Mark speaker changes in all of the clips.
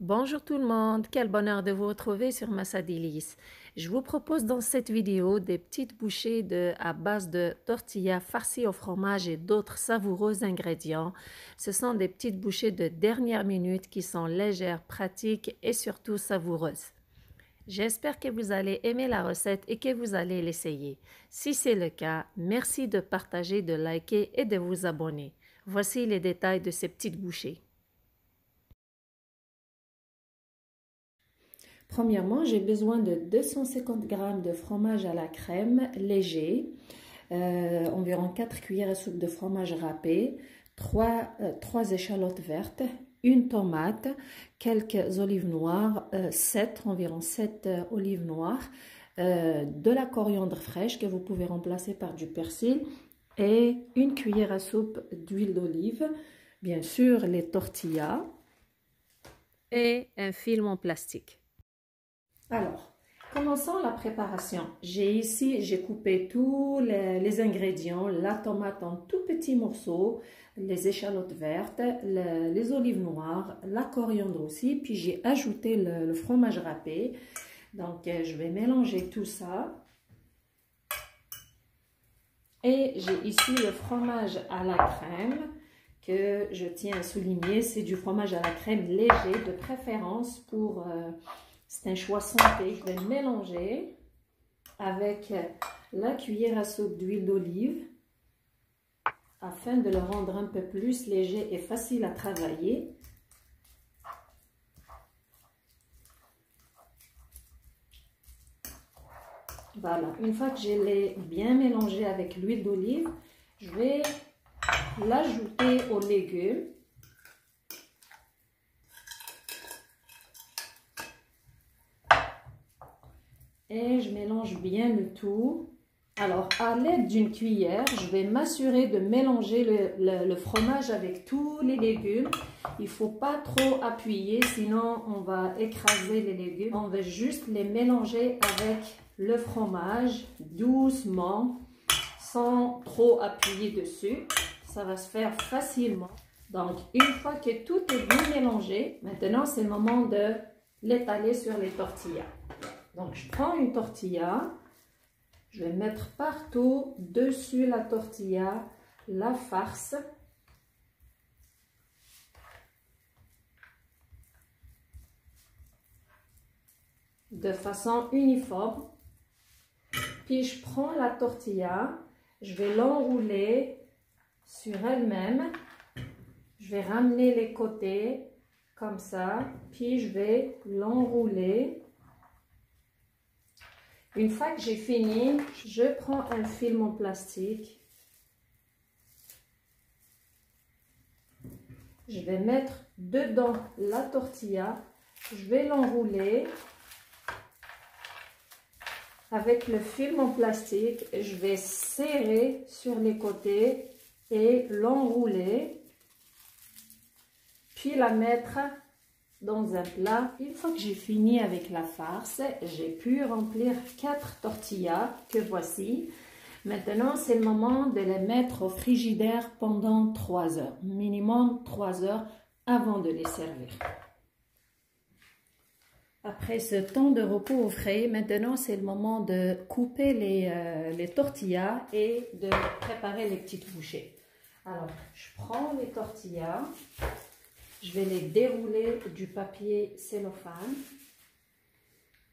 Speaker 1: Bonjour tout le monde, quel bonheur de vous retrouver sur Massa Délices. Je vous propose dans cette vidéo des petites bouchées à base de tortillas farcies au fromage et d'autres savoureux ingrédients. Ce sont des petites bouchées de dernière minute qui sont légères, pratiques et surtout savoureuses. J'espère que vous allez aimer la recette et que vous allez l'essayer. Si c'est le cas, merci de partager, de liker et de vous abonner. Voici les détails de ces petites bouchées. Premièrement, j'ai besoin de 250 g de fromage à la crème léger, environ 4 cuillères à soupe de fromage râpé, 3 échalotes vertes, une tomate, quelques olives noires, environ 7 olives noires, de la coriandre fraîche que vous pouvez remplacer par du persil et une cuillère à soupe d'huile d'olive, bien sûr les tortillas et un film en plastique. Alors, commençons la préparation. J'ai coupé tous les ingrédients, la tomate en tout petits morceaux, les échalotes vertes, les olives noires, la coriandre aussi, puis j'ai ajouté le fromage râpé. Donc, je vais mélanger tout ça. Et j'ai ici le fromage à la crème que je tiens à souligner. C'est du fromage à la crème léger de préférence pour... c'est un choix santé. Je vais le mélanger avec la cuillère à soupe d'huile d'olive afin de le rendre un peu plus léger et facile à travailler. Voilà, une fois que je l'ai bien mélangé avec l'huile d'olive, je vais l'ajouter aux légumes. Et je mélange bien le tout. Alors, à l'aide d'une cuillère, je vais m'assurer de mélanger le fromage avec tous les légumes. Il ne faut pas trop appuyer, sinon on va écraser les légumes. On va juste les mélanger avec le fromage, doucement, sans trop appuyer dessus. Ça va se faire facilement. Donc, une fois que tout est bien mélangé, maintenant c'est le moment de l'étaler sur les tortillas. Donc, je prends une tortilla, je vais mettre partout dessus la tortilla la farce. De façon uniforme. Puis, je prends la tortilla, je vais l'enrouler sur elle-même. Je vais ramener les côtés comme ça, puis je vais l'enrouler. Une fois que j'ai fini, je prends un film en plastique. Je vais mettre dedans la tortilla. Je vais l'enrouler avec le film en plastique. Je vais serrer sur les côtés et l'enrouler. Puis la mettre dans un plat. Une fois que j'ai fini avec la farce, j'ai pu remplir 4 tortillas que voici. Maintenant, c'est le moment de les mettre au frigidaire pendant 3 heures, minimum 3 heures avant de les servir. Après ce temps de repos au frais, maintenant c'est le moment de couper les tortillas et de préparer les petites bouchées. Alors, je prends les tortillas. Je vais les dérouler du papier cellophane.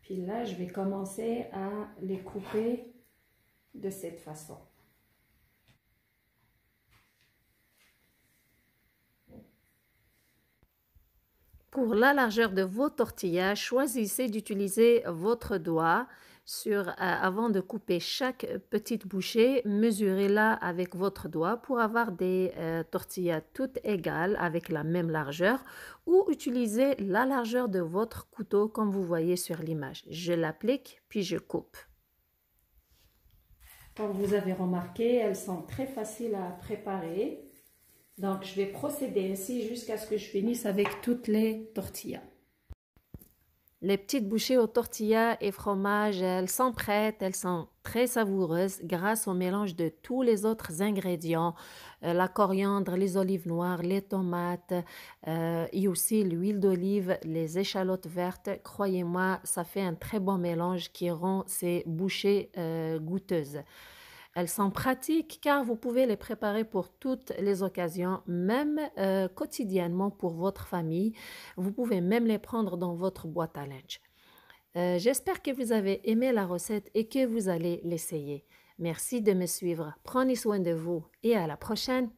Speaker 1: Puis là, je vais commencer à les couper de cette façon. Pour la largeur de vos tortillas, choisissez d'utiliser votre doigt avant de couper chaque petite bouchée. Mesurez-la avec votre doigt pour avoir des tortillas toutes égales avec la même largeur, ou utilisez la largeur de votre couteau comme vous voyez sur l'image. Je l'applique puis je coupe. Comme vous avez remarqué, elles sont très faciles à préparer. Donc, je vais procéder ainsi jusqu'à ce que je finisse avec toutes les tortillas. Les petites bouchées aux tortillas et fromage, elles sont prêtes, elles sont très savoureuses grâce au mélange de tous les autres ingrédients, la coriandre, les olives noires, les tomates et aussi l'huile d'olive, les échalotes vertes. Croyez-moi, ça fait un très bon mélange qui rend ces bouchées goûteuses. Elles sont pratiques car vous pouvez les préparer pour toutes les occasions, même quotidiennement pour votre famille. Vous pouvez même les prendre dans votre boîte à linge. J'espère que vous avez aimé la recette et que vous allez l'essayer. Merci de me suivre. Prenez soin de vous et à la prochaine.